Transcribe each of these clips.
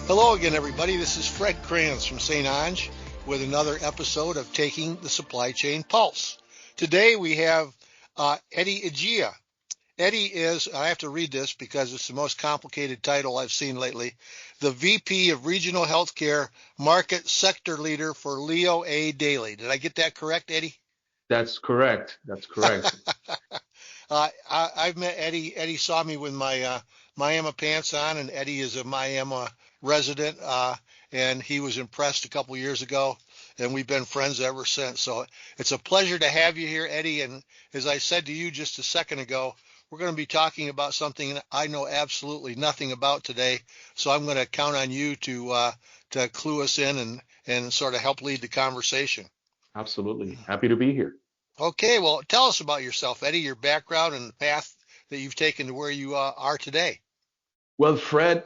Hello again, everybody. This is Fred Kranz from St. Ange with another episode of Taking the Supply Chain Pulse. Today we have Eddie Egea. Eddie is, I have to read this because it's the most complicated title I've seen lately, the VP of Regional Healthcare Market Sector Leader for Leo A Daly. Did I get that correct, Eddie? That's correct. That's correct. I've met Eddie. Eddie saw me with my Miami pants on, and Eddie is a Miami resident, and he was impressed a couple years ago, and we've been friends ever since. So it's a pleasure to have you here, Eddie. And as I said to you just a second ago, we're going to be talking about something I know absolutely nothing about today. So I'm going to count on you to clue us in and sort of help lead the conversation. Absolutely. Happy to be here. Okay, well, tell us about yourself, Eddie, your background and the path that you've taken to where you are today. Well, Fred,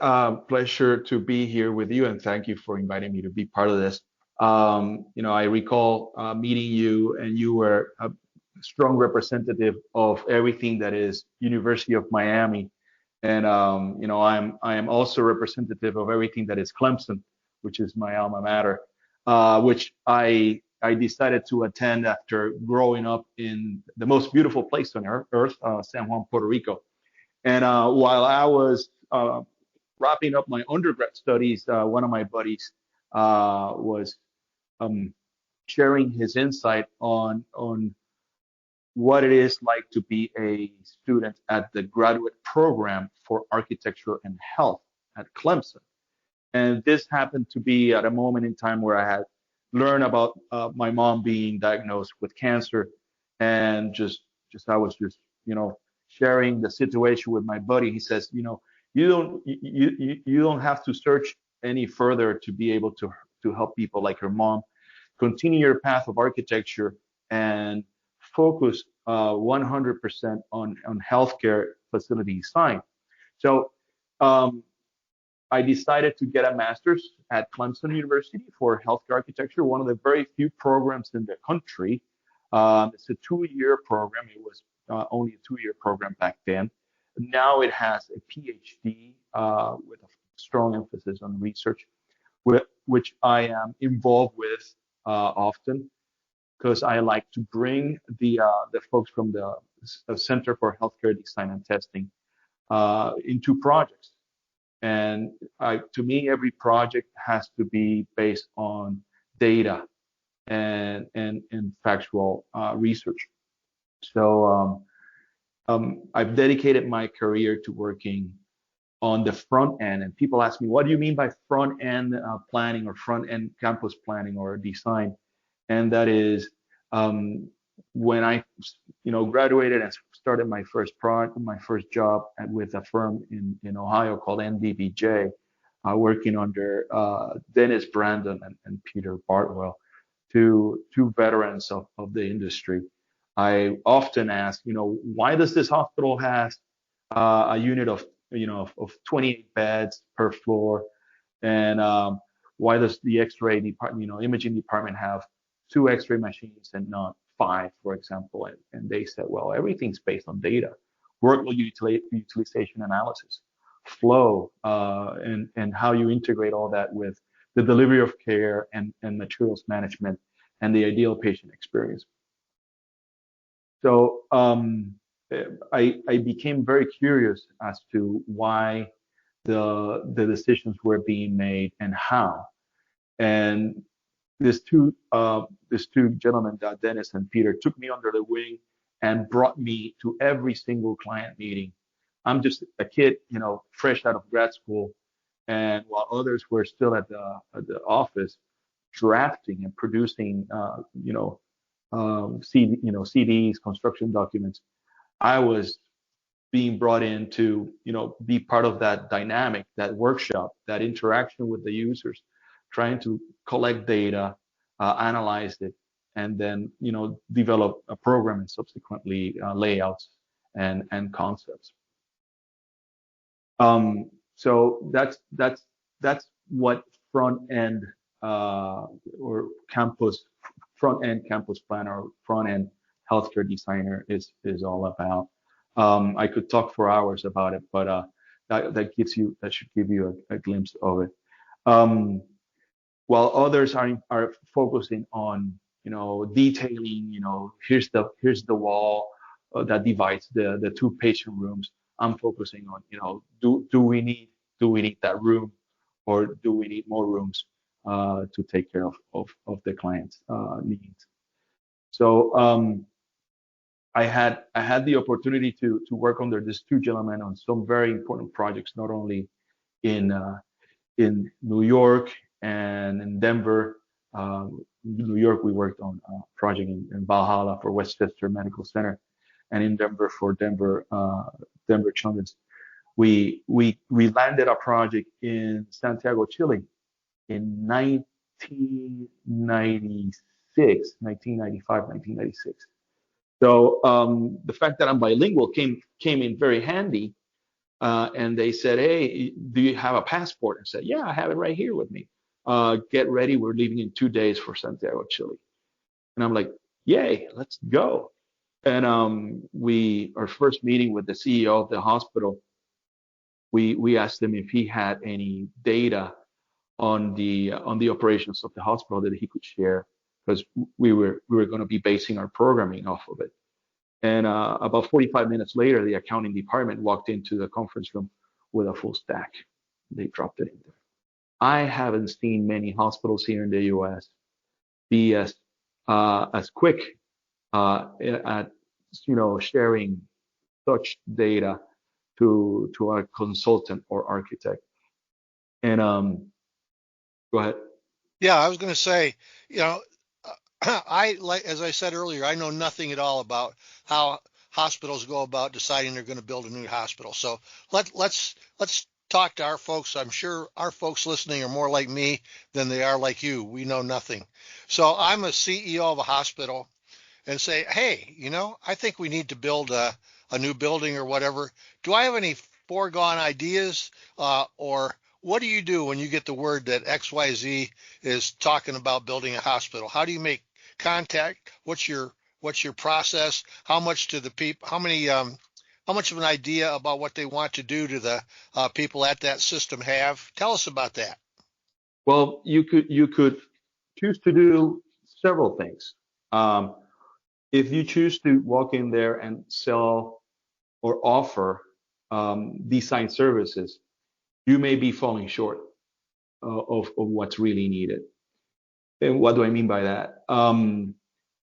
pleasure to be here with you, and thank you for inviting me to be part of this. I recall meeting you, and you were a strong representative of everything that is University of Miami, and I am also representative of everything that is Clemson, which is my alma mater, which I decided to attend after growing up in the most beautiful place on earth, San Juan, Puerto Rico. And while I was wrapping up my undergrad studies, one of my buddies was um, sharing his insight on what it is like to be a student at the graduate program for architecture and health at Clemson. And this happened to be at a moment in time where I had learned about my mom being diagnosed with cancer, and just I was just sharing the situation with my buddy. He says, you don't have to search any further to be able to help people like your mom. Continue your path of architecture and focus 100% on healthcare facility design. So um, I decided to get a master's at Clemson University for healthcare architecture, one of the very few programs in the country. It's a 2-year program. It was only a 2-year program back then. Now it has a PhD with a strong emphasis on research, which I am involved with often because I like to bring the folks from the Center for Healthcare Design and Testing into projects. And to me, every project has to be based on data and factual research. So I've dedicated my career to working on the front end. And people ask me, what do you mean by front end planning or front end campus planning or design? And that is um, when I, graduated and started my first job with a firm in Ohio called NDBJ, working under Dennis Brandon and Peter Bartwell, two veterans of the industry. I often ask, why does this hospital have a unit of 28 beds per floor, and why does the X-ray department, imaging department have 2 X-ray machines and not 5, for example? And they said, well, everything's based on data, workload utilization analysis, flow, and how you integrate all that with the delivery of care and materials management and the ideal patient experience. So I became very curious as to why the decisions were being made and how. And these two gentlemen, Dennis and Peter, took me under the wing and brought me to every single client meeting. I'm just a kid, fresh out of grad school, and while others were still at the office drafting and producing, CDs, construction documents, I was being brought in to, be part of that dynamic, that workshop, that interaction with the users, trying to collect data, analyze it, and then, develop a program and subsequently layouts and concepts. So that's what front end or front end campus planner or front end healthcare designer is all about. I could talk for hours about it, but that should give you a glimpse of it. Um, while others are focusing on detailing. Here's the wall that divides the two patient rooms. I'm focusing on do we need that room, or do we need more rooms to take care of the client's needs. So I had the opportunity to work under these two gentlemen on some very important projects, not only in New York and in Denver. New York, we worked on a project in Valhalla for Westchester Medical Center, and in Denver for Denver Children's. We landed a project in Santiago, Chile, in 1996, 1995, 1996. So the fact that I'm bilingual came in very handy. And they said, "Hey, do you have a passport?" I said, "Yeah, I have it right here with me. Get ready. We're leaving in 2 days for Santiago, Chile." And I'm like, "Yay, let's go." And our first meeting with the CEO of the hospital, we asked him if he had any data on the operations of the hospital that he could share, because we were going to be basing our programming off of it. And about 45 minutes later, the accounting department walked into the conference room with a full stack. They dropped it in there. I haven't seen many hospitals here in the U.S. be as quick at sharing such data to a consultant or architect. And go ahead. Yeah, I was going to say, you know, I like as I said earlier, I know nothing at all about how hospitals go about deciding they're going to build a new hospital. So let's talk to our folks. I'm sure our folks listening are more like me than they are like you. We know nothing. So I'm a CEO of a hospital and say, hey, I think we need to build a new building or whatever. Do I have any foregone ideas? Or what do you do when you get the word that XYZ is talking about building a hospital? How do you make contact? What's your process? How much to the people? How much of an idea about what they want to do to the people at that system have? Tell us about that. Well, you could choose to do several things. Um, if you choose to walk in there and sell or offer design services, you may be falling short of what's really needed. And what do I mean by that?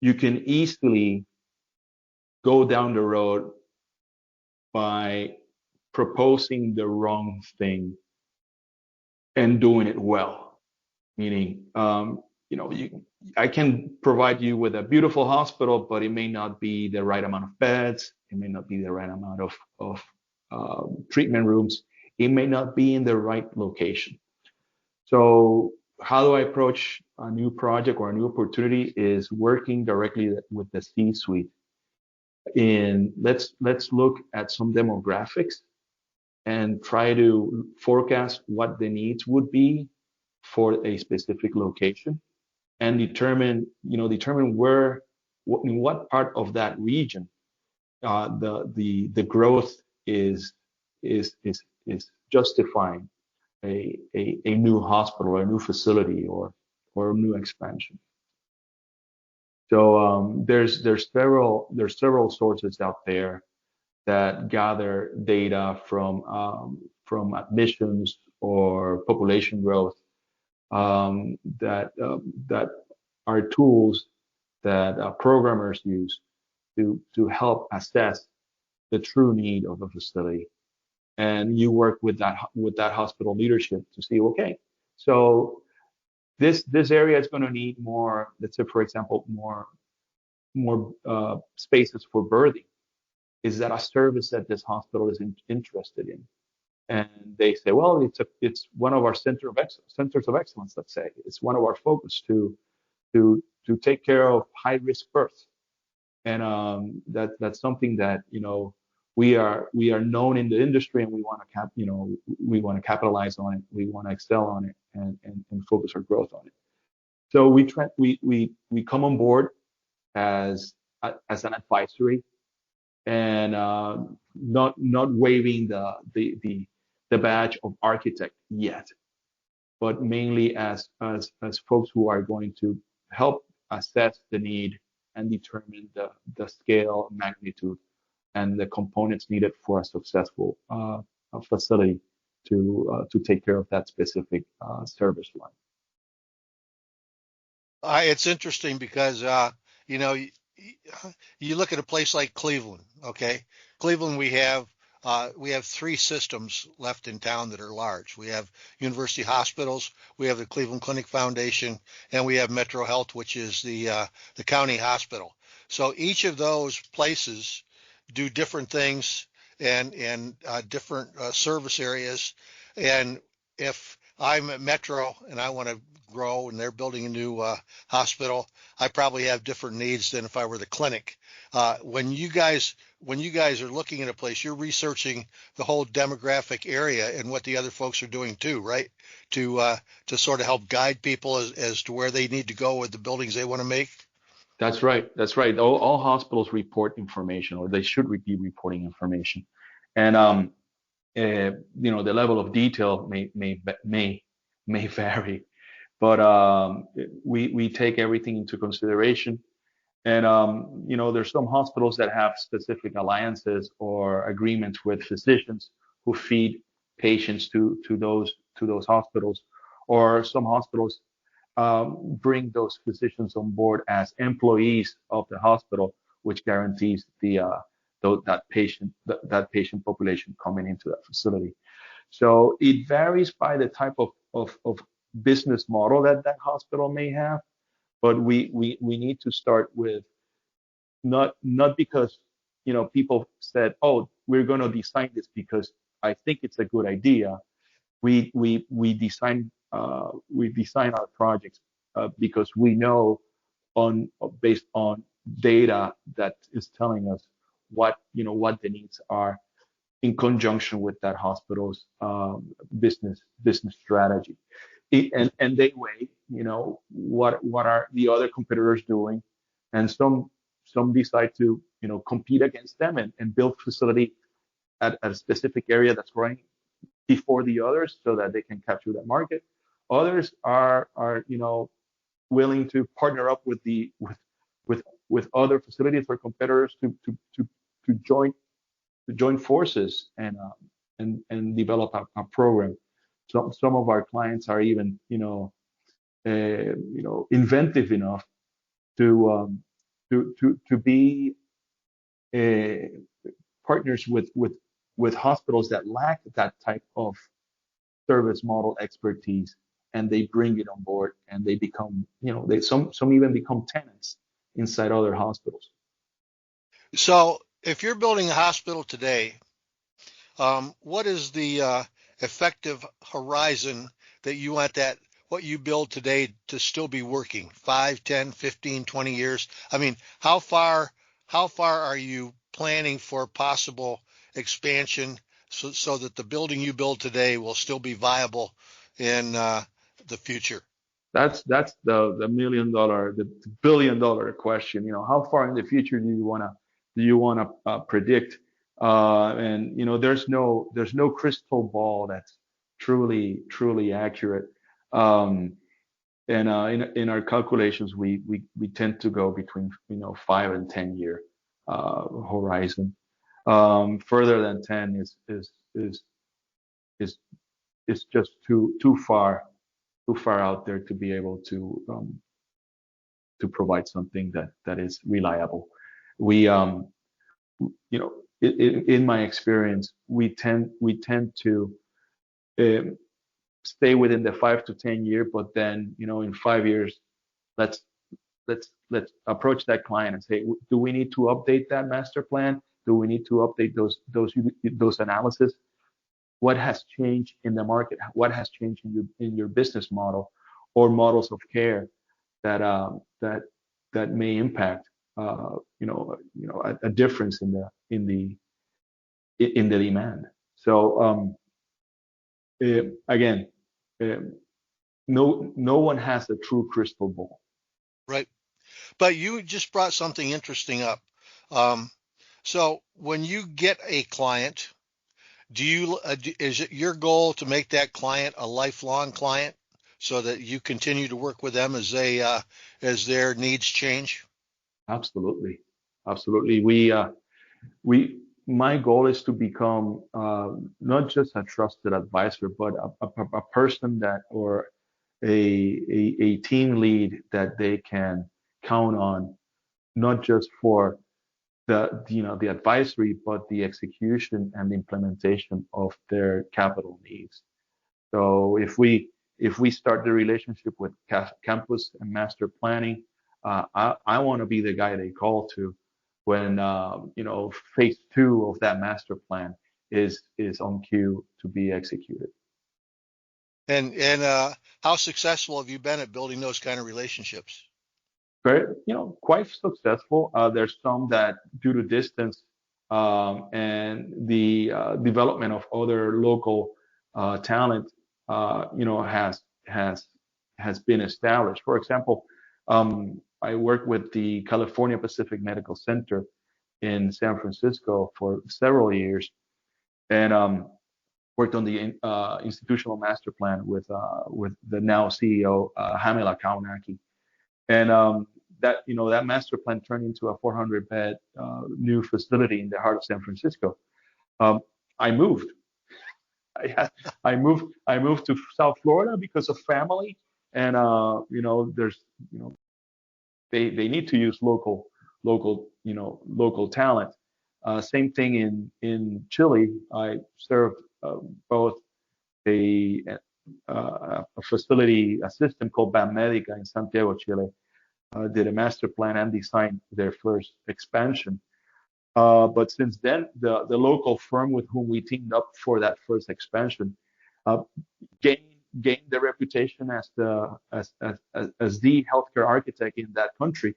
You can easily go down the road by proposing the wrong thing and doing it well. Meaning, I can provide you with a beautiful hospital, but it may not be the right amount of beds. It may not be the right amount of treatment rooms. It may not be in the right location. So how do I approach a new project or a new opportunity is working directly with the C-suite. And let's look at some demographics and try to forecast what the needs would be for a specific location, and determine where, in what part of that region the growth is justifying a new hospital or a new facility or a new expansion. So there's several sources out there that gather data from admissions or population growth, that are tools that programmers use to help assess the true need of a facility. And you work with that hospital leadership to see, okay, so this area is going to need more, let's say, for example, more spaces for birthing. Is that a service that this hospital is interested in? And they say, well, it's one of our centers of excellence. Let's say it's one of our focus to take care of high risk births. And that's something that we are known in the industry, and we want to capitalize on it. We want to excel on it, and focus our growth on it. So we come on board as an advisory, and not waving the badge of architect yet. but mainly as folks who are going to help assess the need and determine the scale, magnitude, and the components needed for a successful facility to take care of that specific service line. It's interesting because you know you, you look at a place like Cleveland. Okay, Cleveland, we have three systems left in town that are large. We have university hospitals, we have the Cleveland Clinic Foundation, and we have Metro Health, which is the county hospital. So each of those places do different things and different service areas. And if I'm at Metro and I want to grow and they're building a new hospital, I probably have different needs than if I were the clinic. When you guys are looking at a place, you're researching the whole demographic area and what the other folks are doing too, right? To sort of help guide people as to where they need to go with the buildings they want to make. That's right. That's right. All hospitals report information, or they should be reporting information, and the level of detail may vary, but we take everything into consideration. And there's some hospitals that have specific alliances or agreements with physicians who feed patients to those hospitals, or some hospitals bring those physicians on board as employees of the hospital, which guarantees that patient population coming into that facility. So it varies by the type of business model that that hospital may have, but we need to start with not because people said, oh, we're going to design this because I think it's a good idea. We design our projects because we know based on data that is telling us what the needs are in conjunction with that hospital's business strategy. And they weigh, what are the other competitors doing, and some decide to compete against them and build facility at a specific area that's growing before the others so that they can capture that market. Others are willing to partner up with other facilities or competitors to join forces and develop a program. Some of our clients are even inventive enough to be uh, partners with hospitals that lack that type of service model expertise, and they bring it on board, and they become, some even become tenants inside other hospitals. So if you're building a hospital today, what is the effective horizon that you want that what you build today to still be working 5, 10, 15, 20 years? I mean, how far are you planning for possible expansion so that the building you build today will still be viable in the future? That's the $1 million, the $1 billion question. How far in the future do you wanna predict? And there's no crystal ball that's truly accurate. Um, and in our calculations, we tend to go between 5 and 10 year horizon. Further than 10 is is just too far out there to be able to provide something that is reliable. We in my experience, we tend to um, stay within the 5 to 10 year, but then in 5 years, let's let's approach that client and say, do we need to update that master plan? Do we need to update those analysis? What has changed in the market? What has changed in your business model or models of care that may impact a difference in the demand. So again, um, no one has a true crystal ball. Right. But you just brought something interesting up. Um, so when you get a client, is it your goal to make that client a lifelong client? so that you continue to work with them as their needs change? Absolutely, absolutely. My goal is to become not just a trusted advisor, but a person that or a team lead that they can count on, not just for the advisory, but the execution and the implementation of their capital needs. So if we start the relationship with campus and master planning, I want to be the guy they call to when phase two of that master plan is on cue to be executed. And how successful have you been at building those kind of relationships? Very, quite successful. There's some that, due to distance and the development of other local talent, has been established. For example, I worked with the California Pacific Medical Center in San Francisco for several years, and worked on the institutional master plan with the now CEO Hamila Kaunaki. And that master plan turned into a 400 bed new facility in the heart of San Francisco. Um, I moved. I moved to South Florida because of family, and there's they need to use local talent. Same thing in Chile. I served both a a facility, a system called BAM Medica in Santiago, Chile, did a master plan and designed their first expansion. But since then, the local firm with whom we teamed up for that first expansion uh, gained the reputation as the healthcare architect in that country.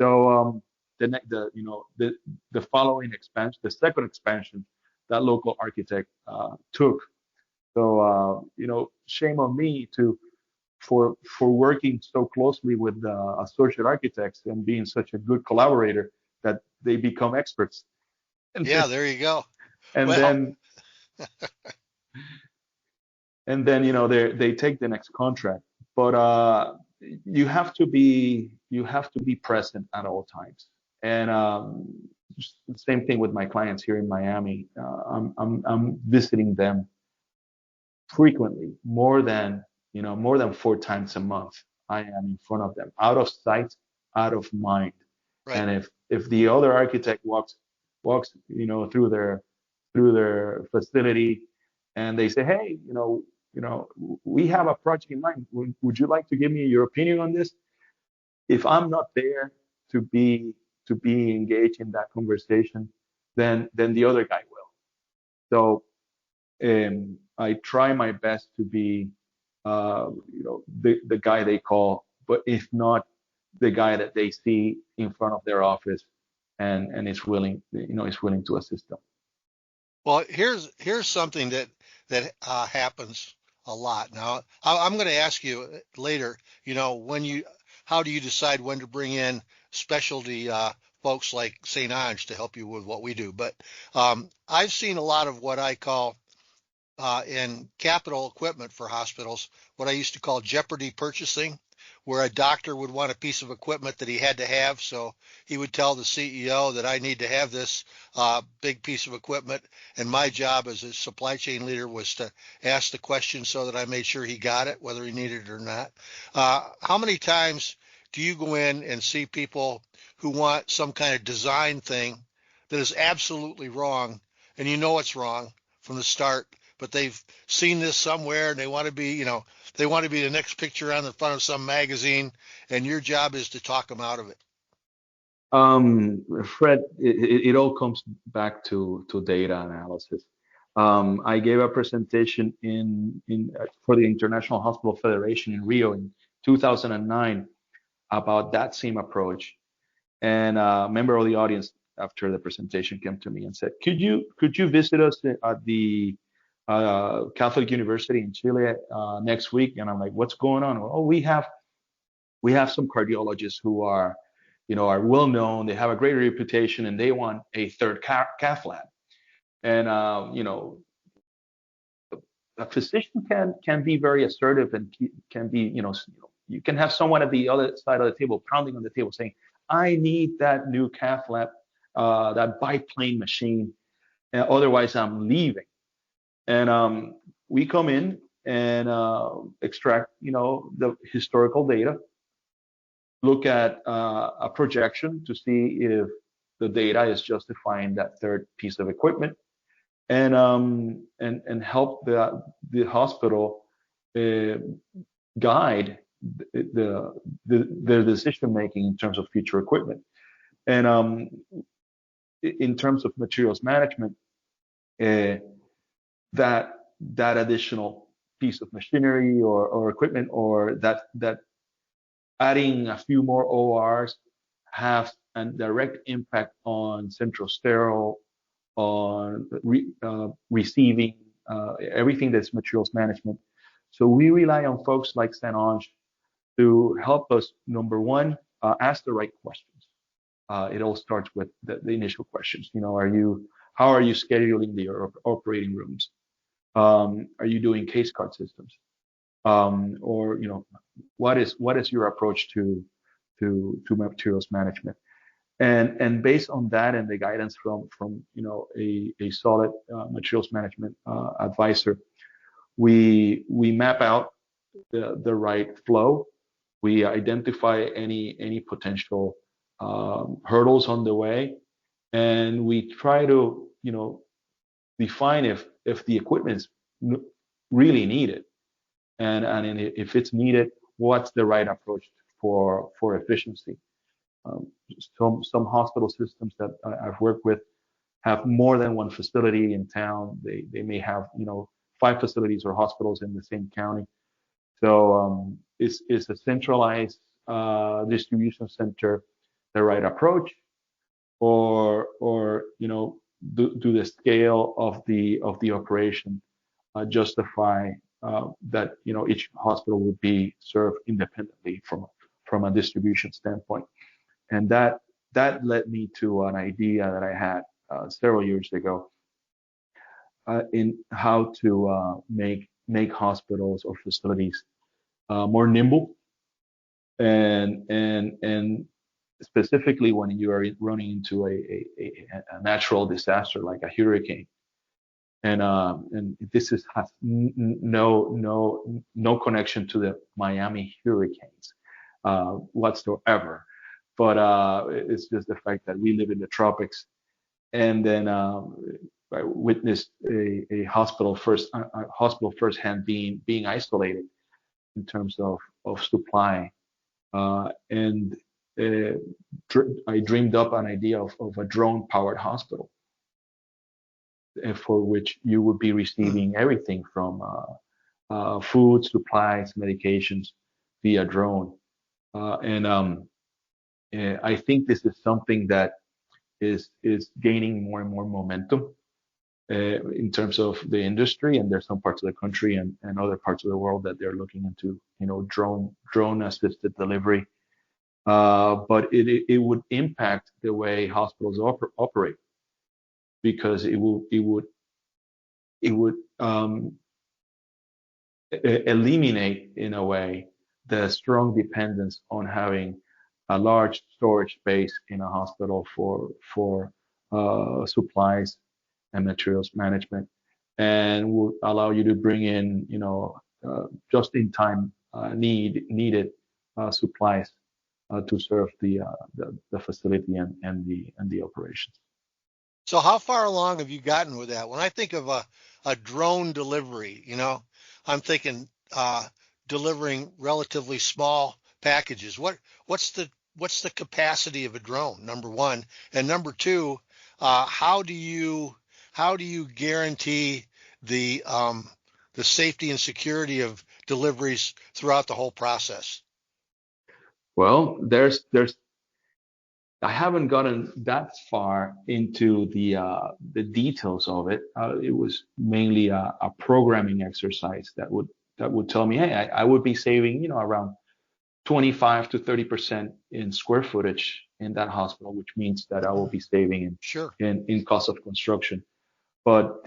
So the following expansion, the second expansion, that local architect took. So shame on me for working so closely with the associate architects and being such a good collaborator that they become experts. And then Yeah, there you go. and Well, then they take the next contract. But you have to be present at all times. And the same thing with my clients here in Miami. I'm visiting them frequently, more than 4 times a month. I am in front of them, out of sight, out of mind. right. And if the other architect walks through their facility, and they say, hey, we have a project in mind. Would you like to give me your opinion on this? If I'm not there to be engaged in that conversation, then the other guy will. So I try my best to be, the guy they call, but if not, the guy that they see in front of their office, and is willing to assist them. Well, here's something that happens a lot. Now, I'm going to ask you later, when how do you decide when to bring in specialty folks like St. Ange to help you with what we do? But I've seen a lot of what I call in capital equipment for hospitals, what I used to call jeopardy purchasing, where a doctor would want a piece of equipment that he had to have. So he would tell the CEO that I need to have this big piece of equipment. And my job as a supply chain leader was to ask the question so that I made sure he got it, whether he needed it or not. How many times do you go in and see people who want some kind of design thing that is absolutely wrong, and you know it's wrong from the start, but they've seen this somewhere and they want to be the next picture on the front of some magazine, and your job is to talk them out of it. Fred, it all comes back to data analysis. I gave a presentation for the International Hospital Federation in Rio in 2009 about that same approach. And a member of the audience after the presentation came to me and said, "Could you visit us at the Catholic University in Chile next week?" And I'm like, "What's going on?" "Oh, we have some cardiologists who are well known. They have a great reputation, and they want a third cath lab." And a physician can be very assertive and can be, you can have someone at the other side of the table pounding on the table saying, I need that new cath lab, that biplane machine, otherwise I'm leaving. And we come in and extract, the historical data, look at a projection to see if the data is justifying that third piece of equipment, and help the hospital uh, guide their decision making in terms of future equipment. And in terms of materials management, uh, that that additional piece of machinery or equipment, or that adding a few more ORs have a direct impact on central sterile, on receiving, everything that's materials management. So we rely on folks like San Juan to help us, number one, ask the right questions. It all starts with the initial questions. How are you scheduling the operating rooms? Are you doing case card systems? Or what is your approach to materials management? And based on that and the guidance from a solid materials management advisor, we map out the right flow. We identify any potential hurdles on the way, and we try to define if the equipment's really needed, and if it's needed, what's the right approach for efficiency. Um, some hospital systems that I've worked with have more than one facility in town. They may have 5 facilities or hospitals in the same county. So is a centralized distribution center the right approach, or do the scale of the operation justify that each hospital would be served independently from a distribution standpoint? And that led me to an idea that I had several years ago in how to make hospitals or facilities more nimble, and specifically when you are running into a natural disaster like a hurricane. And this has no connection to the Miami hurricanes whatsoever. But it's just the fact that we live in the tropics. And then I witnessed a hospital firsthand being isolated in terms of supply. And I dreamed up an idea of a drone-powered hospital, for which you would be receiving everything from food, supplies, medications via drone. And I think this is something that is gaining more and more momentum in terms of the industry. And there's some parts of the country and other parts of the world that they're looking into, drone assisted delivery. But it would impact the way hospitals operate, because it would eliminate, in a way, the strong dependence on having a large storage space in a hospital for supplies and materials management, and will allow you to bring in just in time needed supplies to serve the facility and the operations. So how far along have you gotten with that? When I think of a drone delivery, I'm thinking delivering relatively small packages. What's the capacity of a drone? Number one, and number two, how do you guarantee the safety and security of deliveries throughout the whole process? Well, I haven't gotten that far into the details of it. It was mainly a programming exercise that would tell me, hey, I would be saving, around 25 to 30% in square footage in that hospital, which means that I will be saving Sure. in cost of construction. But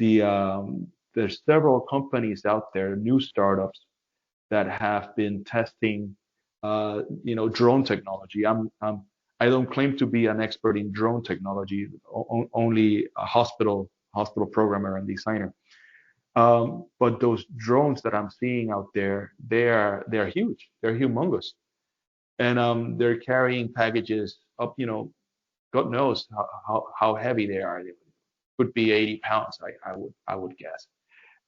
there's several companies out there, new startups that have been testing, drone technology. I don't claim to be an expert in drone technology, only a hospital programmer and designer. But those drones that I'm seeing out there, they're huge. They're humongous, and they're carrying packages up. God knows how heavy they are. They could be 80 pounds. I would guess.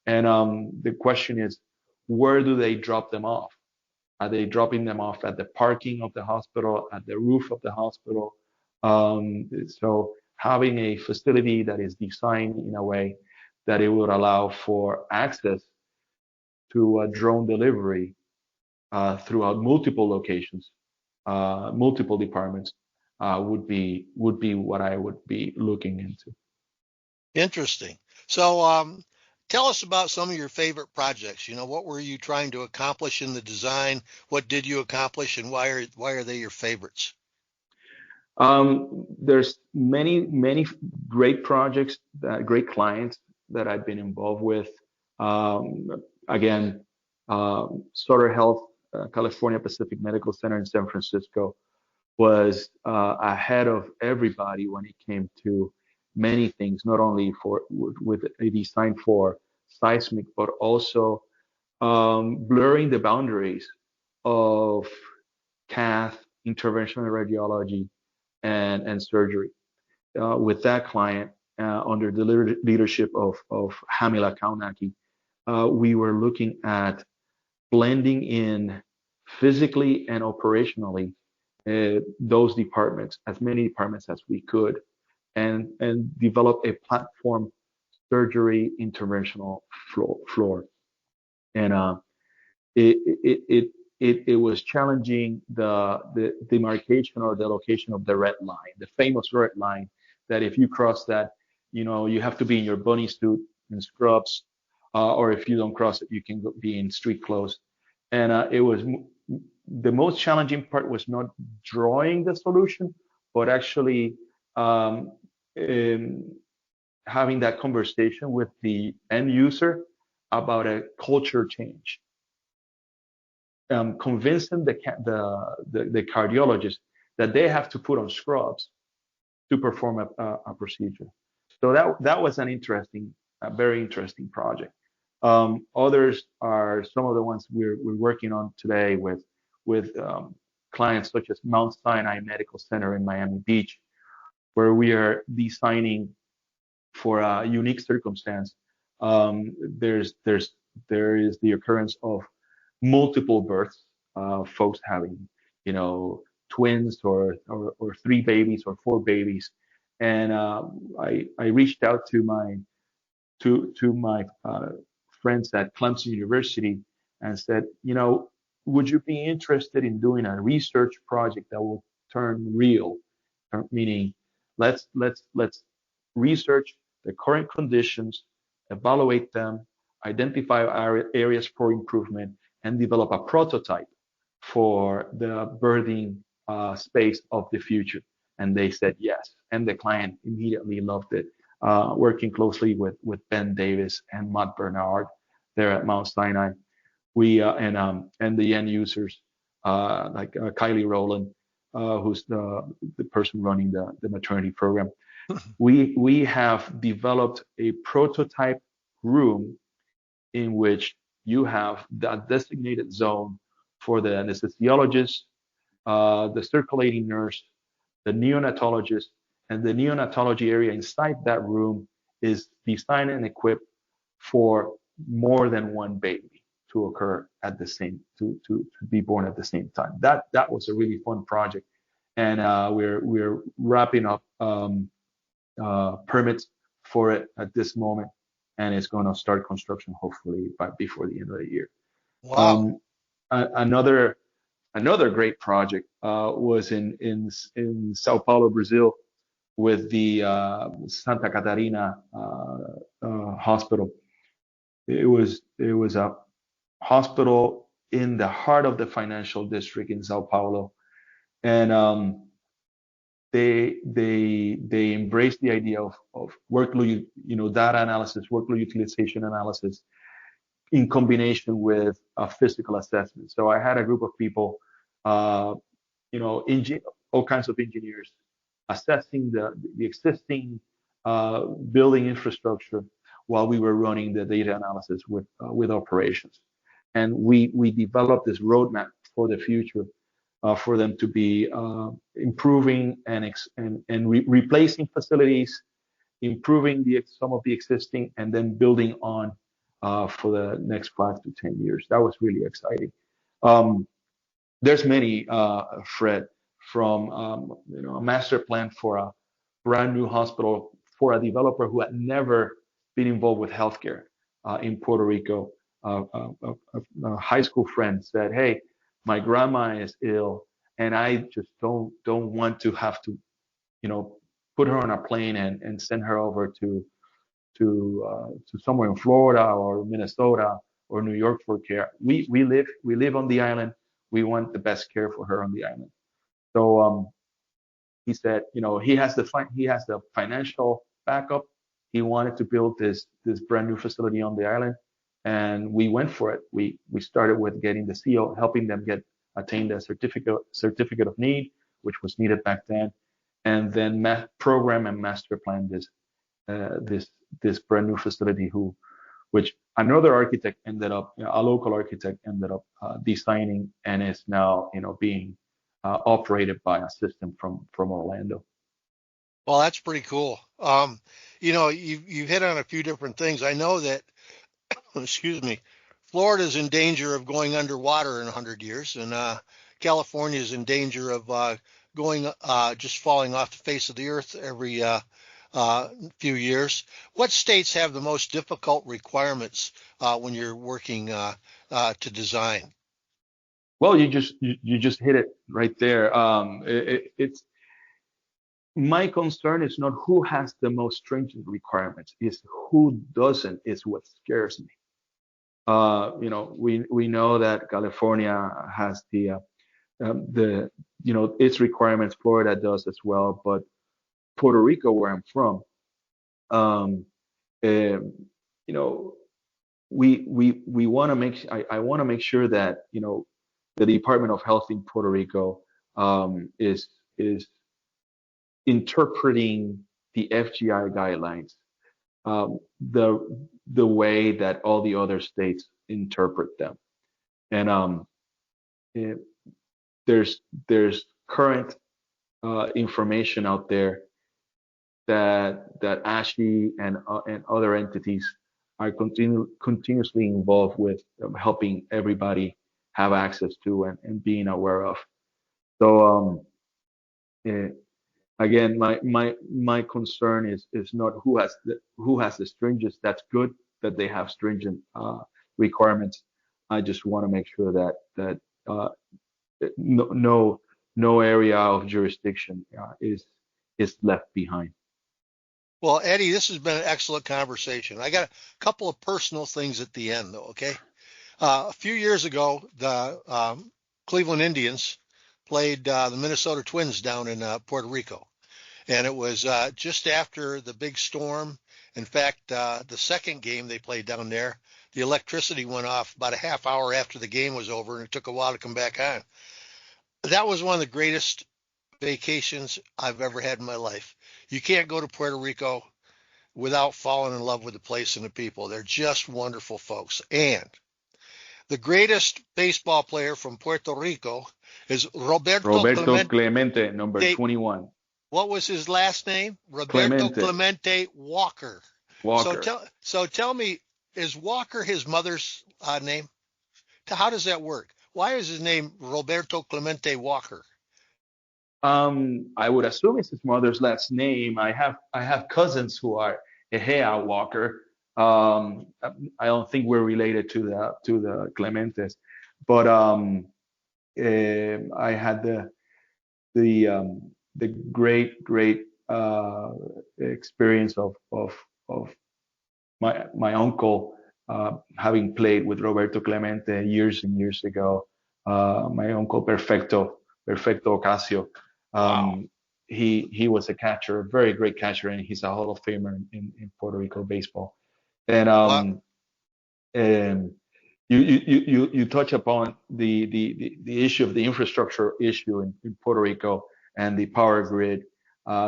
And the question is, where do they drop them off? Are they dropping them off at the parking of the hospital, at the roof of the hospital? So having a facility that is designed in a way that it would allow for access to a drone delivery throughout multiple locations, multiple departments, would be what I would be looking into. Interesting. So, tell us about some of your favorite projects. What were you trying to accomplish in the design? What did you accomplish, and why are they your favorites? There's many great projects, great clients that I've been involved with. Um, Again, Sutter Health, California Pacific Medical Center in San Francisco was ahead of everybody when it came to many things, not only with a design for seismic, but also blurring the boundaries of cath, interventional radiology, and surgery. With that client, under the leadership of Hamila Kaunaki, we were looking at blending in physically and operationally those departments, as many departments as we could, and develop a platform surgery interventional floor. And it, it, it, it was challenging the demarcation or the location of the red line, the famous red line, that if you cross that, you have to be in your bunny suit and scrubs, or if you don't cross it, you can be in street clothes. And it was the most challenging part was not drawing the solution, but actually um, um, having that conversation with the end user about a culture change, convincing the cardiologist that they have to put on scrubs to perform a procedure. So that was a very interesting project. Others are some of the ones we're working on today with clients such as Mount Sinai Medical Center in Miami Beach, where we are designing for a unique circumstance. There's there is the occurrence of multiple births, folks having, twins or three babies or four babies. And I reached out to my friends at Clemson University and said, would you be interested in doing a research project that will turn real? Meaning, let's research the current conditions, evaluate them, identify areas for improvement, and develop a prototype for the birthing space of the future. And they said yes. And the client immediately loved it. Working closely with Ben Davis and Matt Bernard there at Mount Sinai, we and the end users like Kylie Rowland, who's the person running the maternity program. We have developed a prototype room in which you have that designated zone for the anesthesiologist, the circulating nurse, the neonatologist, and the neonatology area inside that room is designed and equipped for more than one baby to occur at the same to be born at the same time. That was a really fun project, and we're wrapping up permits for it at this moment, and it's going to start construction hopefully before the end of the year. Wow. Um, another great project was in Sao Paulo, Brazil, with the Santa Catarina hospital. It was a hospital in the heart of the financial district in Sao Paulo, and they embrace the idea of workload, data analysis, workload utilization analysis in combination with a physical assessment. So I had a group of people, uh, all kinds of engineers assessing the existing building infrastructure while we were running the data analysis with operations. And we developed this roadmap for the future for them to be improving and replacing facilities, improving some of the existing, and then building on for the next 5 to 10 years. That was really exciting. Um, there's many, Fred, from a master plan for a brand new hospital for a developer who had never been involved with healthcare in Puerto Rico. A high school friend said, "Hey, my grandma is ill, and I just don't want to have to, put her on a plane and send her over to somewhere in Florida or Minnesota or New York for care. We live on the island. We want the best care for her on the island." So he said, he has the financial backup. He wanted to build this brand new facility on the island, and we went for it. We started with getting the CO, helping them attain the certificate of need, which was needed back then, and then program and master plan this brand new facility, which another architect a local architect ended up designing, and is now being operated by a system from Orlando. Well, that's pretty cool. You've hit on a few different things. I know that, excuse me, Florida is in danger of going underwater in 100 years, and California is in danger of going just falling off the face of the earth every few years. What states have the most difficult requirements when you're working to design? Well, you just hit it right there. It's my concern is not who has the most stringent requirements, is who doesn't, is what scares me. We know that California has its requirements. Florida does as well, but Puerto Rico, where I'm from, um, um, you know, we want to I want to make sure that the Department of Health in Puerto Rico is interpreting the FGI guidelines um, the the way that all the other states interpret them. And eh, there's current information out there that ASHI and other entities are continuously involved with helping everybody have access to and being aware of. So eh, again, my concern is not who has the stringent. That's good that they have stringent requirements. I just want to make sure that uh, no area of jurisdiction is left behind. Well, Eddie, this has been an excellent conversation. I got a couple of personal things at the end, though, okay? A few years ago, the Cleveland Indians played the Minnesota Twins down in Puerto Rico, and it was just after the big storm. In fact, the second game they played down there, the electricity went off about a half hour after the game was over, and it took a while to come back on. That was one of the greatest vacations I've ever had in my life. You can't go to Puerto Rico without falling in love with the place and the people. They're just wonderful folks. And the greatest baseball player from Puerto Rico is Roberto Roberto Clemente. Clemente, number 21. What was his last name? Roberto Clemente Clemente Walker. So Walker. tell me, is Walker his mother's name? How does that work? Why is his name Roberto Clemente Walker? I would assume it's his mother's last name. I have cousins who are Egea Walker. I don't think we're related to the Clementes, but I had the great experience of my uncle having played with Roberto Clemente years and years ago. My uncle Perfecto Ocasio. Wow. Um, he was a catcher, a very great catcher, and he's a Hall of Famer in Puerto Rico baseball. And Wow. and you touch upon the issue of the infrastructure issue in Puerto Rico and the power grid,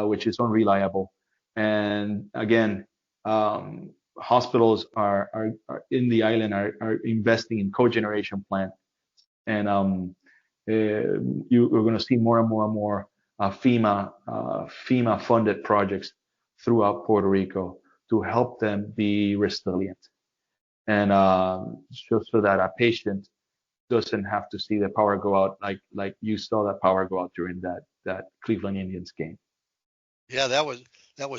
which is unreliable. And again, hospitals are in the island are investing in cogeneration plants, and you're going to see more and more and more FEMA funded projects throughout Puerto Rico to help them be resilient, and just so that a patient doesn't have to see the power go out like you saw that power go out during that Cleveland Indians game. Yeah, that was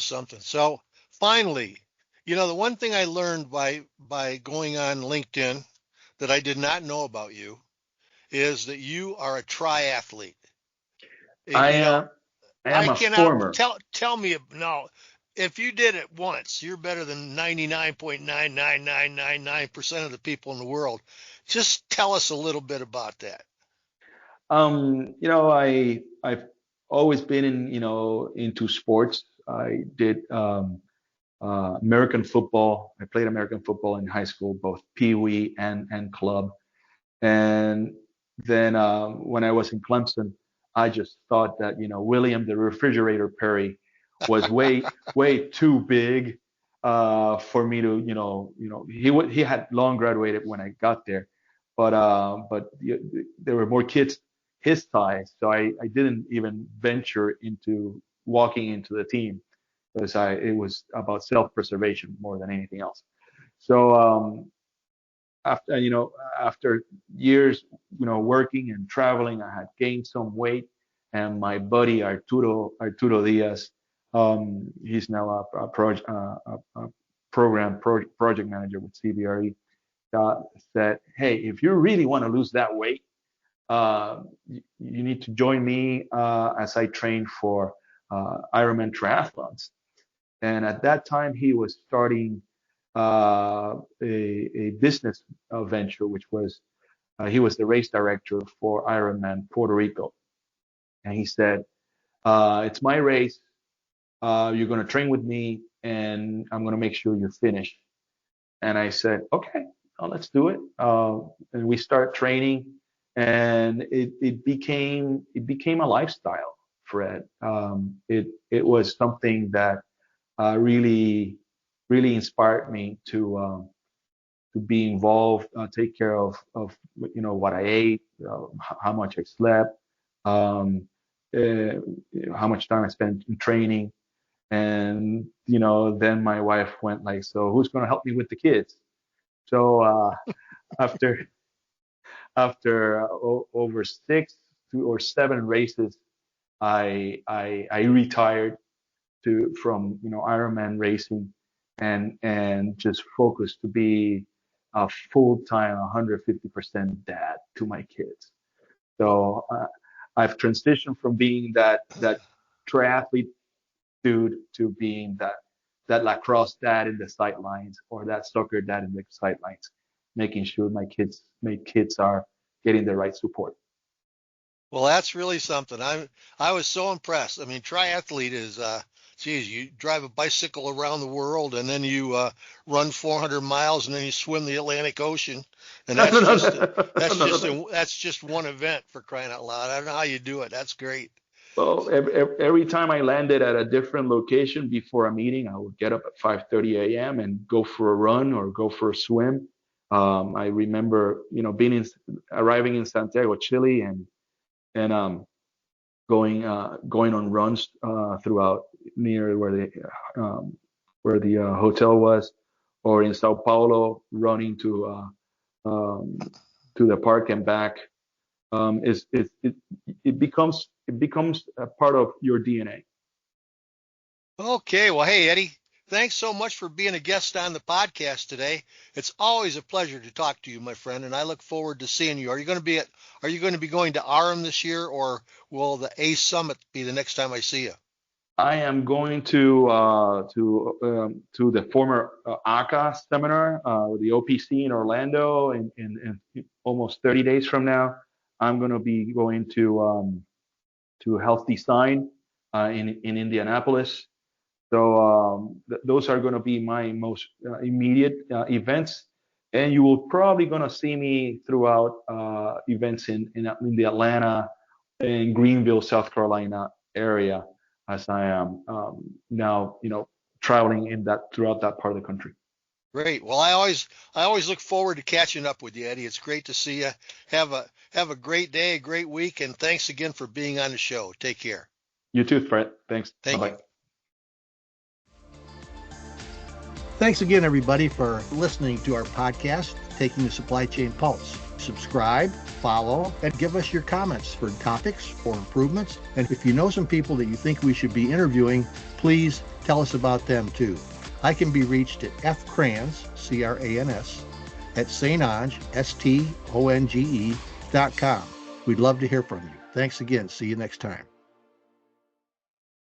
something. So finally, the one thing I learned by going on LinkedIn that I did not know about you is that you are a triathlete. I You know, am I am I a cannot former. tell me no. If you did it once, you're better than 99.99999% of the people in the world. Just tell us a little bit about that. I've always been into sports. I did American football. I played American football in high school, both Pee Wee and club. And then when I was in Clemson, I just thought that William the Refrigerator Perry was way too big for me to he had long graduated when I got there, but there were more kids his size, so I didn't even venture into walking into the team because it was about self-preservation more than anything else. So after years working and traveling, I had gained some weight, and my buddy Arturo Diaz, he's now a project manager with CBRE, said, hey, if you really want to lose that weight, you need to join me as I train for Ironman triathlons. And at that time, he was starting a business venture, which was he was the race director for Ironman Puerto Rico. And he said, it's my race. You're going to train with me, and I'm going to make sure you finish. And I said, okay, let's do it. And we start training, and it became a lifestyle, Fred. It was something that really inspired me to be involved, take care of what I ate, how much I slept, um, uh, how much time I spent in training, and then my wife went like, so who's going to help me with the kids? So after over 6 or 7 races, I retired from Ironman racing and just focused to be a full-time 150% dad to my kids. Well, So I've transitioned from being that triathlete dude to being that lacrosse dad in the sidelines or that soccer dad in the sidelines, making sure my kids are getting the right support. well, that's really something. I was so impressed. I mean, triathlete is geez, you drive a bicycle around the world and then you run 400 miles and then you swim the Atlantic Ocean, and No, that's no, no, just no, that's no, no, just no. that's just one event for crying out loud. I don't know how you do it. That's great. Well, every time I landed at a different location before a meeting, I would get up at 5:30 a.m. and go for a run or go for a swim. I remember, arriving in Santiago, Chile, and going on runs throughout near where the hotel was, or in Sao Paulo, running to the park and back. It becomes a part of your DNA. Okay, well, hey Eddie, thanks so much for being a guest on the podcast today. It's always a pleasure to talk to you, my friend, and I look forward to seeing you. Are you going to be going to Aram this year, or will the A Summit be the next time I see you? I am going to the former ACA seminar, the OPC in Orlando, in almost 30 days from now. I'm going to be going to health design in Indianapolis. So those are going to be my most immediate events, and you will probably going to see me throughout events in the Atlanta and Greenville, South Carolina area, as I am now, traveling throughout that part of the country. Great. Well, I always look forward to catching up with you, Eddie. It's great to see you. Have a great day, a great week, and thanks again for being on the show. Take care. You too, Fred. Thanks. Thank Bye you. bye. Thanks again, everybody, for listening to our podcast, Taking the Supply Chain Pulse. Subscribe, follow, and give us your comments for topics or improvements. And if you know some people that you think we should be interviewing, please tell us about them too. I can be reached at fcrans, C-R-A-N-S, at Saintonge, S-T-O-N-G-E.com. We'd love to hear from you. Thanks again. See you next time.